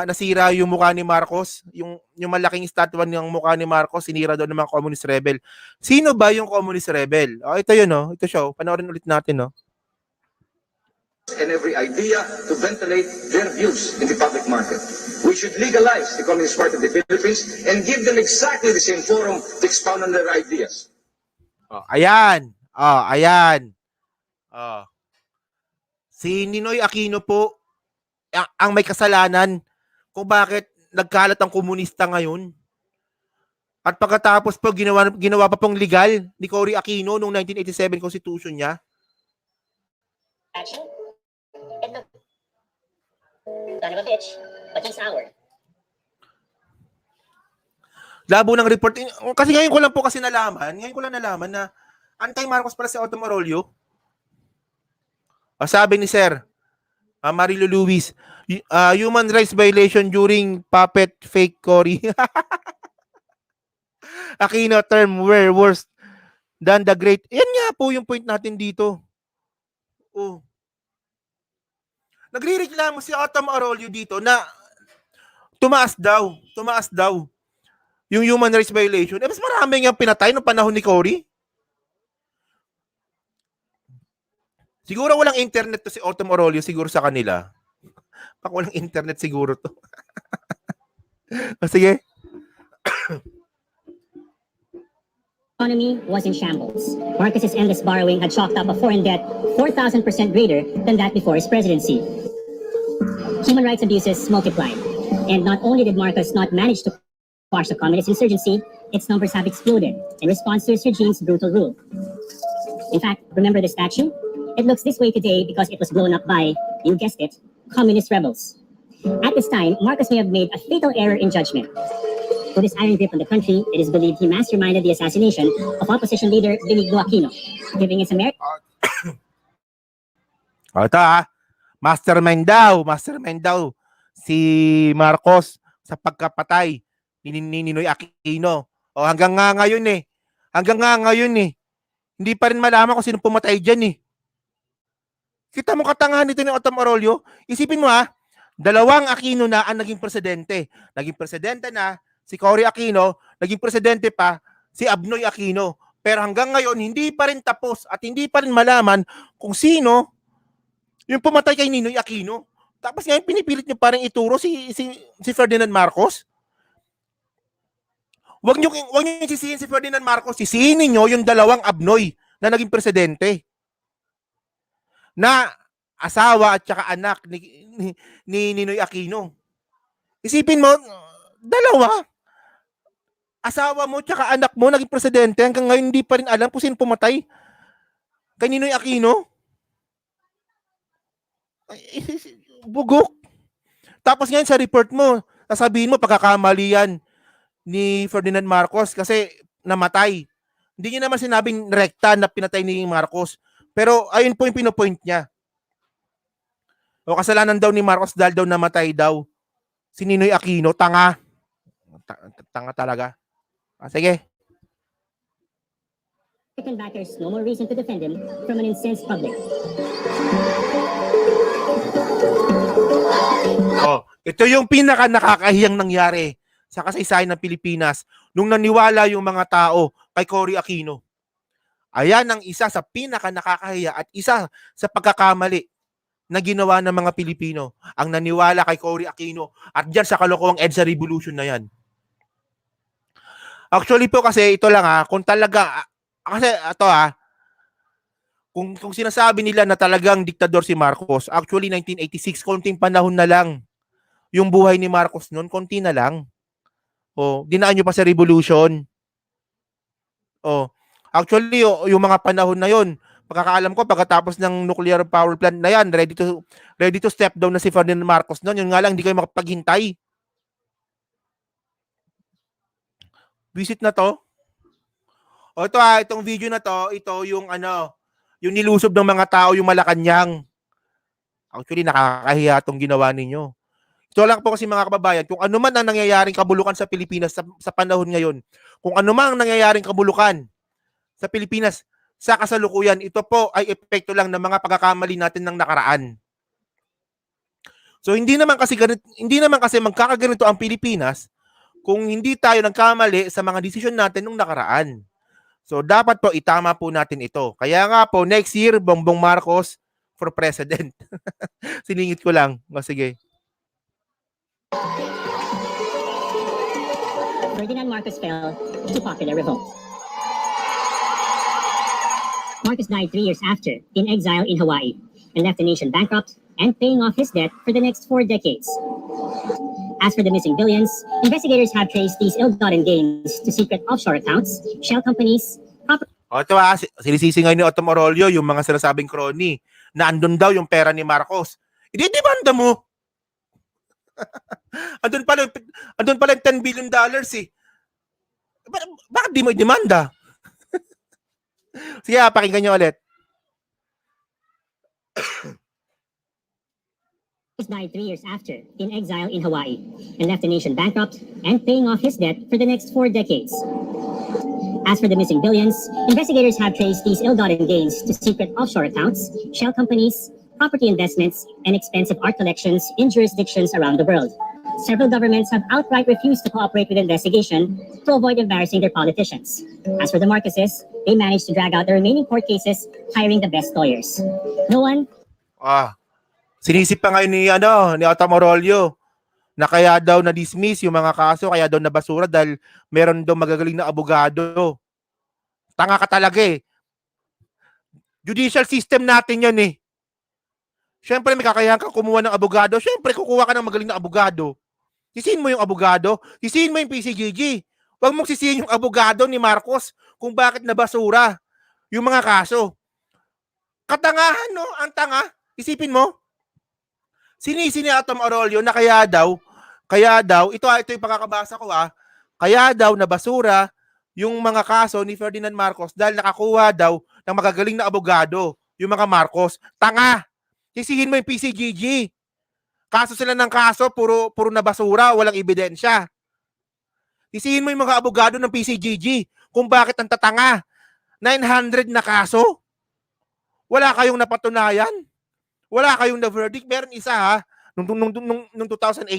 nasira yung mukha ni Marcos, yung malaking statwa ng mukha ni Marcos, sinira doon ng mga communist rebel. Sino ba yung communist rebel? Ito yun, ito siya. Panoorin ulit natin, And every idea to ventilate their views in the public market. We should legalize the Communist Party of the Philippines and give them exactly the same forum to expound on their ideas. Ayan. Ayan. Si Ninoy Aquino po ang may kasalanan kung bakit nagkalat ang komunista ngayon. At pagkatapos po, ginawa pa pong legal ni Cory Aquino noong 1987 Constitution niya. Action. And look. Son of a bitch, but he's our. Labo ng report. Kasi ngayon ko lang po kasi nalaman, na anti-Marcos pala si Otto Araullo. Sabi ni Sir Marilo Luis, human rights violation during puppet fake Cory. Aquino term were worse than the great. Yan nga po yung point natin dito. Oh. Nagrereklamo si Otto Araullo dito na tumaas daw yung human rights violation. Mas marami nga pinatay noong panahon ni Cory. Siguro walang internet to si Otto Araullo siguro sa kanila. Pag walang internet siguro to. Sige. Economy was in shambles. Marcos's endless borrowing had chalked up a foreign debt 4,000% greater than that before his presidency. Human rights abuses multiplied. And not only did Marcos not manage to quash the communist insurgency, its numbers have exploded in response to his regime's brutal rule. In fact, remember the statue? It looks this way today because it was blown up by, you guessed it, communist rebels. At this time, Marcos may have made a fatal error in judgment. With his iron grip on the country, it is believed he masterminded the assassination of opposition leader Benigno Aquino, giving his American... Ito mastermind daw si Marcos sa pagkapatay ni Ninoy Aquino. Hanggang nga ngayon hindi pa rin malaman kung sino pumatay dyan eh. Kita mo katangahan nito ni Otto Araullo. Isipin mo dalawang Aquino na ang naging presidente. Naging presidente na si Cory Aquino, naging presidente pa si Abnoy Aquino. Pero hanggang ngayon, hindi pa rin tapos at hindi pa rin malaman kung sino yung pumatay kay Ninoy Aquino. Tapos ngayon pinipilit niyo parang ituro si Ferdinand Marcos. Huwag niyo sisihin si Ferdinand Marcos, sisihin niyo yung dalawang Abnoy na naging presidente. Na asawa at saka anak ni Ninoy Aquino. Isipin mo, dalawa. Asawa mo tsaka anak mo naging presidente, hanggang ngayon hindi pa rin alam kung sino pumatay kay Ninoy Aquino. Bugok. Tapos ngayon sa report mo, sasabihin mo pagkakamali yan ni Ferdinand Marcos kasi namatay. Hindi niya naman sinabing rekta na pinatay ni Marcos. Pero ayun po yung pinopoint niya. O kasalanan daw ni Marcos dahil daw namatay daw si Ninoy Aquino. Tanga. Tanga talaga. Sige. American backers no more reason to defend him from an incensed public. Ito yung pinaka nakakahiyang nangyari sa kasaysayan ng Pilipinas nung naniwala yung mga tao kay Cory Aquino. Ayan ang isa sa pinaka nakakahiya at isa sa pagkakamali na ginawa ng mga Pilipino, ang naniwala kay Cory Aquino at dyan sa kalokohang EDSA Revolution na yan. Actually po kasi ito lang kung talaga, kasi ito kung sinasabi nila na talagang diktador si Marcos, actually 1986, konting panahon na lang yung buhay ni Marcos noon, konti na lang. Dinaan nyo pa sa revolution. Actually, yung mga panahon na yon, pagkakaalam ko, pagkatapos ng nuclear power plant na yan, ready to step down na si Ferdinand Marcos noon. Yun nga lang, hindi kayo makapaghintay. Visit na to. Ito itong video na to, ito yung yung nilusob ng mga tao, yung Malacanang. Actually, nakakahiya itong ginawa ninyo. Ito lang po kasi mga kababayan, kung ano man ang nangyayaring kabulukan sa Pilipinas sa panahon ngayon, kung ano man ang nangyayaring kabulukan sa Pilipinas sa kasalukuyan, ito po ay epekto lang ng mga pagkakamali natin ng nakaraan. So hindi naman kasi magkakaganito ang Pilipinas kung hindi tayo nagkamali sa mga desisyon natin nung nakaraan. So dapat po itama po natin ito. Kaya nga po next year Bongbong Marcos for president. Siningit ko lang. Sige. Ferdinand Marcos fell to popular revolt. Marcos died 3 years after, in exile in Hawaii. and left the nation bankrupt and paying off his debt for the next 4 decades. As for the missing billions, investigators have traced these ill-gotten gains to secret offshore accounts, shell companies, property O ito sinisisi ngayon ni Araullo yung mga sinasabing crony na andun daw yung pera ni Marcos. Ididemanda mo. andun pala yung $10 billion eh. Bakit di mo i-demanda? Sige, pakinggan nyo ulit. died 3 years after, in exile in Hawaii, and left the nation bankrupt and paying off his debt for the next 4 decades. As for the missing billions, investigators have traced these ill-gotten gains to secret offshore accounts, shell companies, property investments, and expensive art collections in jurisdictions around the world. Several governments have outright refused to cooperate with the investigation to avoid embarrassing their politicians. As for the Marcoses, they managed to drag out the remaining court cases, hiring the best lawyers. No one... Sinisip pa ngayon ni Araullo na kaya daw na-dismiss yung mga kaso, kaya daw nabasura dahil meron daw magagaling na abogado. Tanga ka talaga eh. Judicial system natin yan eh. Siyempre may kakayahan ka kumuha ng abogado. Siyempre kukuha ka ng magaling na abogado. Sisihin mo yung abogado. Sisihin mo yung PCGG. Huwag mong sisihin yung abogado ni Marcos kung bakit nabasura yung mga kaso. Katangahan no? Ang tanga. Isipin mo. Sinisi ni Araullo na kaya daw, ito yung pagkakabasa ko kaya daw nabasura yung mga kaso ni Ferdinand Marcos dahil nakakuha daw ng magagaling na abogado, yung mga Marcos. Tanga! Sisihin mo yung PCGG. Kaso sila ng kaso, puro nabasura, walang ebidensya. Sisihin mo yung mga abogado ng PCGG kung bakit ang tatanga. 900 na kaso? Wala kayong napatunayan? Wala kayong na-verdict. Meron isa nung 2018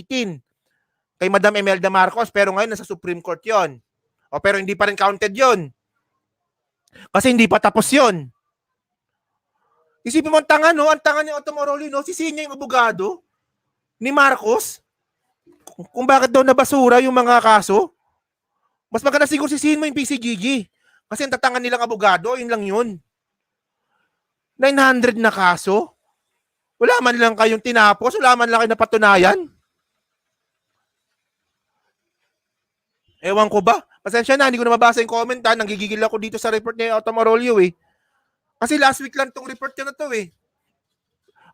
kay Madam Imelda Marcos, pero ngayon nasa Supreme Court yon. Pero hindi pa rin counted yon. Kasi hindi pa tapos yon. Isipin mo ang tanga, no? Ang tanga ni Araullo, no? Sisihin niya yung abogado ni Marcos kung bakit daw nabasura yung mga kaso. Mas maganda siguro sisihin mo yung PCGG. Kasi ang tatangan nilang abogado, yun lang yun. 900 na kaso? Wala man lang kayong tinapos, wala man lang kayo napatunayan. Ewan ko ba? Pasensya na, hindi ko na mabasa yung comment nanggigigil ako dito sa report ni Araullo eh. Kasi last week lang tong report na to eh.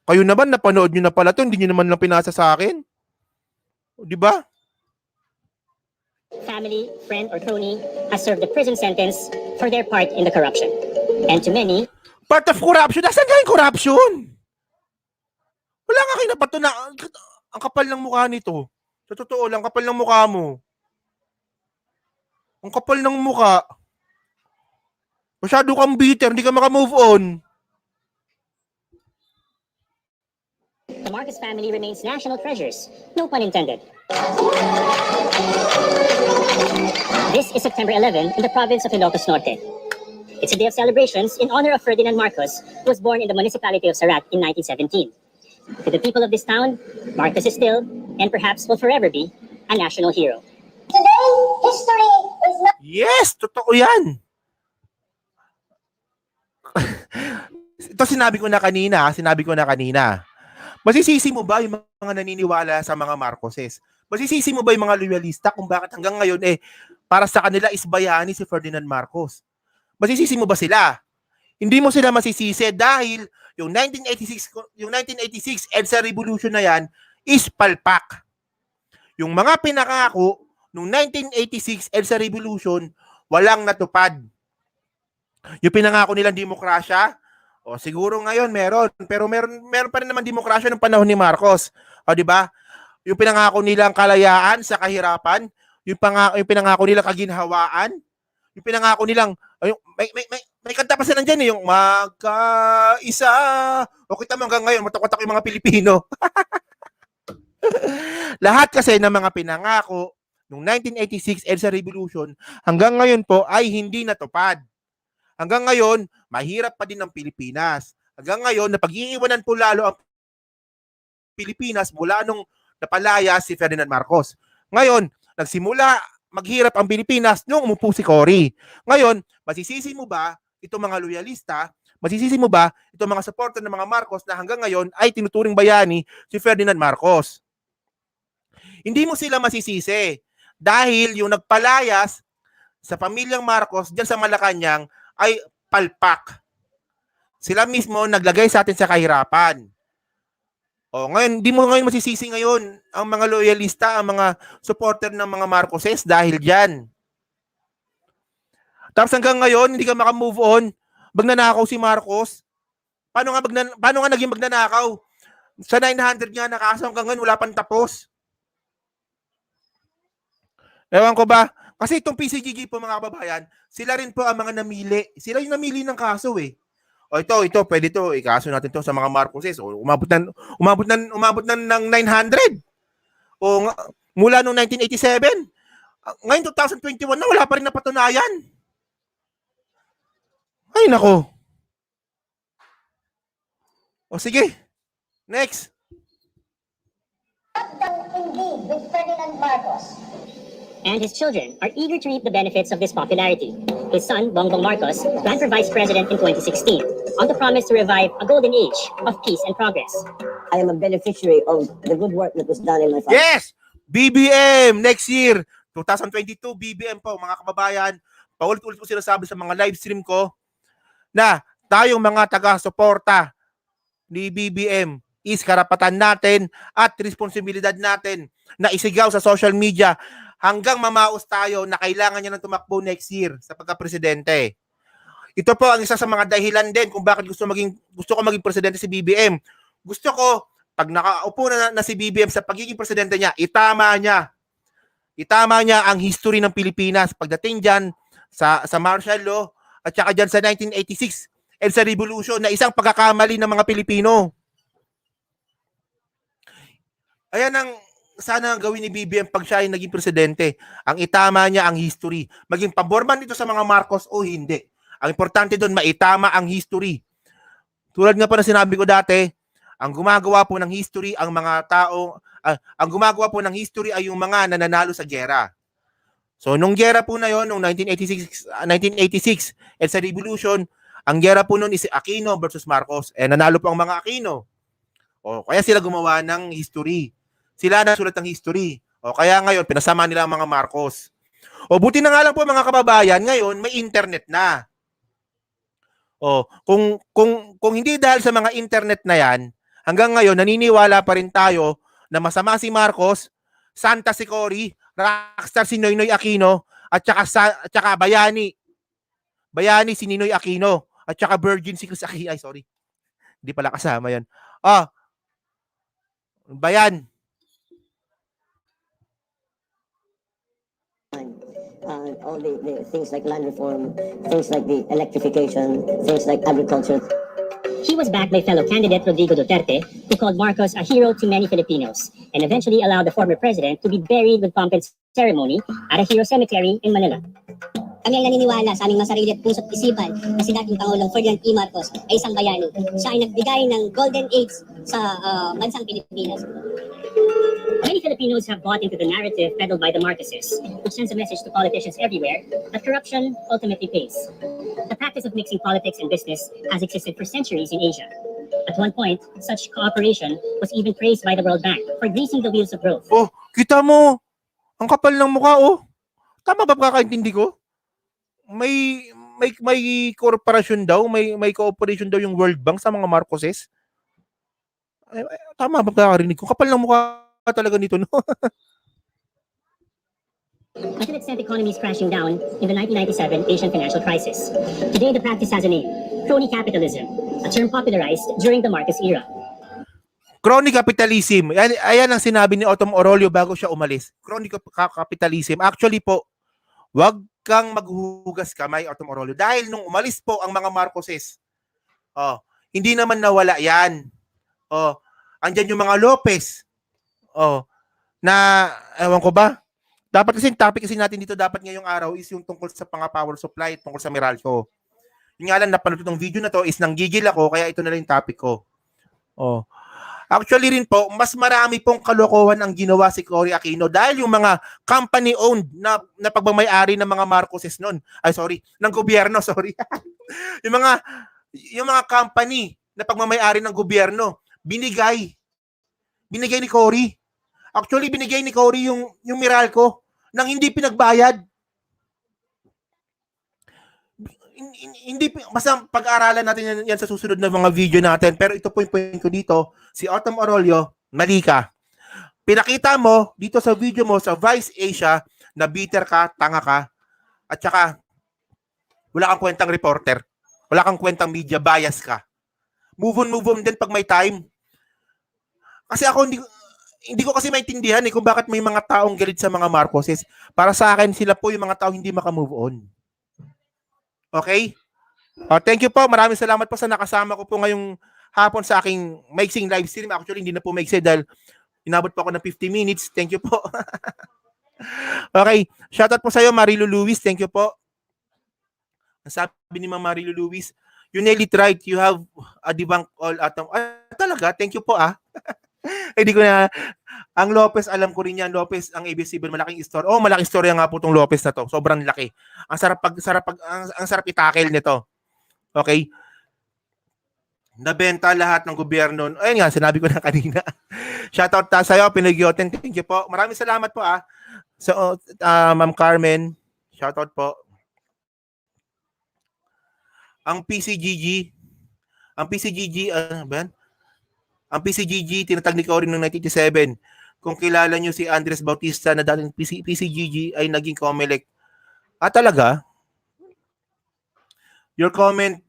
Kayo naman, napanood nyo na pala to, hindi nyo naman lang pinasa sa akin. Di ba? Family, friend, or crony has served a prison sentence for their part in the corruption. And to many... Part of corruption? Nasaan ka yung corruption? Wala nga kayo napatunayan. Ang kapal ng mukha nito. Sa totoo lang, kapal ng mukha mo. Ang kapal ng mukha. Masyado kang bitter, hindi ka makamove on. The Marcos family remains national treasures. No pun intended. This is September 11 in the province of Ilocos Norte. It's a day of celebrations in honor of Ferdinand Marcos, who was born in the municipality of Sarat in 1917. To the people of this town, Marcos is still, and perhaps will forever be, a national hero. Today, history is not... Yes, totoo yan. Ito sinabi ko na kanina. Masisisi mo ba yung mga naniniwala sa mga Marcoses? Masisisi mo ba yung mga loyalista kung bakit hanggang ngayon para sa kanila is bayani si Ferdinand Marcos? Masisisi mo ba sila? Hindi mo sila masisisi dahil yung 1986 EDSA Revolution na yan is palpak. Yung mga pinakako nung 1986 EDSA Revolution, walang natupad. Yung pinangako nilang demokrasya, siguro ngayon meron, pero meron pa rin naman demokrasya ng panahon ni Marcos. Di ba? Yung pinangako nilang kalayaan sa kahirapan, yung pinangako nilang kaginhawaan, yung pinangako nilang may kanta pa sila nandiyan yung magkaisa. Kita mo hanggang ngayon, matakot-takot yung mga Pilipino. Lahat kasi ng mga pinangako noong 1986 EDSA Revolution, hanggang ngayon po ay hindi natupad. Hanggang ngayon, mahirap pa din ang Pilipinas. Hanggang ngayon, napag-iiwanan po lalo ang Pilipinas mula nung napalaya si Ferdinand Marcos. Ngayon, nagsimula maghirap ang Pilipinas nung umupo si Cory. Ngayon, masisisi mo ba itong mga loyalista, Masisisi mo ba itong mga supporter ng mga Marcos na hanggang ngayon ay tinuturing bayani si Ferdinand Marcos? Hindi mo sila masisisi dahil yung nagpalayas sa pamilyang Marcos dyan sa Malacanang ay palpak. Sila mismo naglagay sa atin sa kahirapan. O ngayon, hindi mo ngayon masisisi ngayon ang mga loyalista, ang mga supporter ng mga Marcoses dahil dyan. Tapos hanggang ngayon, hindi ka makamove on. Magnanakaw si Marcos. Paano nga naging magnanakaw? Sa 900 nga na kaso hanggang ngayon wala pang tapos. Ewan ko ba? Kasi itong PCGG po mga kababayan, sila rin po ang mga namili. Sila yung namili ng kaso eh. O ito, pwede to. Ikaso natin to sa mga Marcoses. O umabot na ng 900. O mula noong 1987. Ngayon 2021 na wala pa rin napatunayan. Ay nako. O sige. Next. Indeed, with Ferdinand Marcos. And his children are eager to reap the benefits of this popularity. His son, Bongbong Marcos, ran for vice president in 2016 on the promise to revive a golden age of peace and progress. I am a beneficiary of the good work that was done in my family. Yes! BBM next year. 2022 BBM po mga kababayan. Paulit-ulit po sinasabi sa mga live stream ko na tayong mga taga-suporta ni BBM is karapatan natin at responsibilidad natin na isigaw sa social media hanggang mamaos tayo na kailangan niya ng tumakbo next year sa pagka-presidente. Ito po ang isa sa mga dahilan din kung bakit gusto ko maging presidente si BBM. Gusto ko, pag nakaupo na si BBM sa pagiging presidente niya, itama niya ang history ng Pilipinas pagdating dyan sa martial law at saka dyan sa 1986 and sa revolution na isang pagkakamali ng mga Pilipino. Ayan ang sana gawin ni BBM pag siya ay naging presidente. Ang itama niya ang history. Maging pabor man dito sa mga Marcos o hindi. Ang importante doon, maitama ang history. Tulad nga po na sinabi ko dati, ang gumagawa po ng history ang mga tao, ang gumagawa po ng history ay yung mga nananalo sa giyera. So nung giyera po na yon, nung 1986 at sa revolution, ang giyera po noon is Aquino versus Marcos. Nanalo po ang mga Aquino. O kaya sila gumawa ng history. Sila na sulat ng history. O kaya ngayon, pinasama nila ang mga Marcos. O buti na nga lang po mga kababayan, ngayon may internet na. O kung hindi dahil sa mga internet na yan, hanggang ngayon naniniwala pa rin tayo na masama si Marcos, Santa si Cory, rockstar si Noynoy Aquino, at saka bayani. Bayani si Ninoy Aquino, at saka virgin si Chris Aquino. Ay, sorry. Hindi pala kasama yan. Bayan. All the things like land reform, things like the electrification, things like agriculture. He was backed by fellow candidate Rodrigo Duterte, who called Marcos a hero to many Filipinos, and eventually allowed the former president to be buried with pomp and ceremony at a hero cemetery in Manila. Kami ang naniniwala sa aming masarili at puso't isipan na si dating Pangulong Ferdinand E. Marcos ay isang bayani. Siya ay nagbigay ng golden age sa bansang Pilipinas. Many Filipinos have bought into the narrative peddled by the Marcoses, which sends a message to politicians everywhere that corruption ultimately pays. The practice of mixing politics and business has existed for centuries in Asia. At one point, such cooperation was even praised by the World Bank for greasing the wheels of growth. Oh, kita mo. Ang kapal ng mukha, oh. Tama ba pagkakaintindi ko? May korporasyon daw, may cooperation daw yung World Bank sa mga Marcoses. Tama ba pagkakarinig ko? Kapal ng mukha talaga nito, no? Until it sent economies crashing down in the 1997 Asian financial crisis. Today, the practice has a name, crony capitalism, a term popularized during the Marcos era. Crony capitalism. Ayan ang sinabi ni Araullo bago siya umalis. Crony capitalism. Actually po, wag kang maghuhugas kamay, Araullo. Dahil nung umalis po ang mga Marcoses, hindi naman nawala yan. Andyan yung mga Lopez. Na, ewan ko ba? Dapat kasi, topic kasi natin dito dapat ngayong araw is yung tungkol sa power supply, tungkol sa Meralco. Yung nga lang, napanood itong video na to is nanggigil ako, kaya ito na lang yung topic ko. Actually rin po, mas marami pong kalokohan ang ginawa si Cory Aquino dahil yung mga company-owned na pagmamayari ng mga Marcoses noon, ng gobyerno, sorry. yung yung mga company na pagmamayari ng gobyerno, binigay ni Cory. Actually, binigay ni Cory yung Meralco nang hindi pinagbayad. Hindi, basta pag-aaralan natin yan sa susunod na mga video natin. Pero ito po yung point ko dito. Si Autumn Araullo, mali ka. Pinakita mo dito sa video mo sa Vice Asia na bitter ka, tanga ka, at saka wala kang kwentang reporter. Wala kang kwentang media, bias ka. Move on din pag may time. Kasi ako hindi ko kasi maintindihan kung bakit may mga taong galit sa mga Marcoses. Para sa akin, sila po yung mga taong hindi makamove on. Okay? Thank you po. Maraming salamat po sa nakasama ko po ngayong hapon sa aking maiksing live stream. Actually, hindi na po maiksi dahil inabot po ako ng 50 minutes. Thank you po. Okay. Shoutout po sa iyo, Marilu Luis. Thank you po. Ang sabi ni Ma'am Marilu Luis, you nailed it right. You have a debunk all atom. Talaga? Thank you po Hindi ko na, ang Lopez, alam ko rin yan. Lopez, ang ABS-CBN, malaking story. Malaking story nga po itong Lopez na to. Sobrang laki. Ang sarap itakil nito. Okay? Nabenta lahat ng gobyerno. Ayun nga, sinabi ko na kanina. Shoutout sa iyo, Pinagyoten. Thank you po. Maraming salamat po So, Ma'am Carmen, shoutout po. Ang PCGG, ang PCGG, tinatag ni Cory noong 1987. Kung kilala nyo si Andres Bautista na dating PCGG ay naging COMELEC. Talaga? Your comment,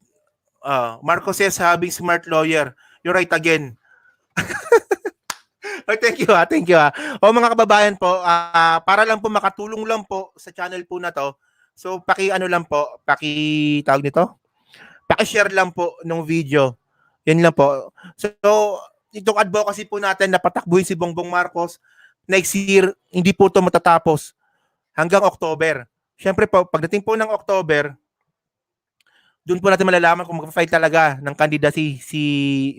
Marcos says having smart lawyer. You're right again. Thank you mga kababayan po, para lang po makatulong lang po sa channel po na to. So tawag nito? Paki-share lang po ng video. Yan lang po. So itong advocacy po natin na patakbuhin si Bongbong Marcos next year, hindi po ito matatapos hanggang October. Siyempre po, pagdating po ng October, doon po natin malalaman kung mag-file talaga ng candidacy si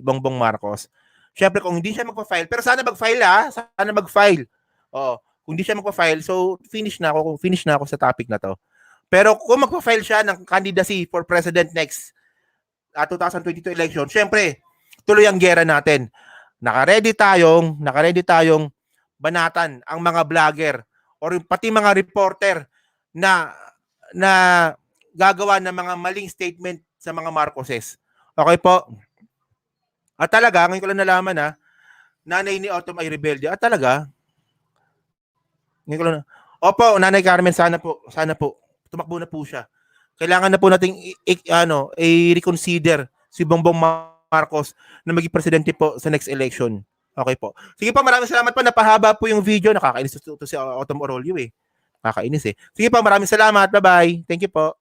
Bongbong Marcos. Siyempre kung hindi siya mag-file, pero sana mag-file sana mag-file. Kung hindi siya mag-file, so finish na ako sa topic na to. Pero kung mag-file siya ng candidacy for president next 2022 election, siyempre tuloy ang gera natin. Naka-ready tayong banatan ang mga vlogger or pati mga reporter na gagawa ng mga maling statement sa mga Marcoses. Okay po? Talaga, ngayon ko lang nalaman nanay ni Autumn ay rebelde. Talaga? Ngayon ko lang Opo, Nanay Carmen, sana po tumakbo na po siya. Kailangan na po nating i-reconsider si Bongbong Marcos na maging presidente po sa next election. Okay po. Sige po, maraming salamat po. Napahaba po yung video. Nakakainis to si Autumn Araullo Nakakainis Sige po, maraming salamat. Bye-bye. Thank you po.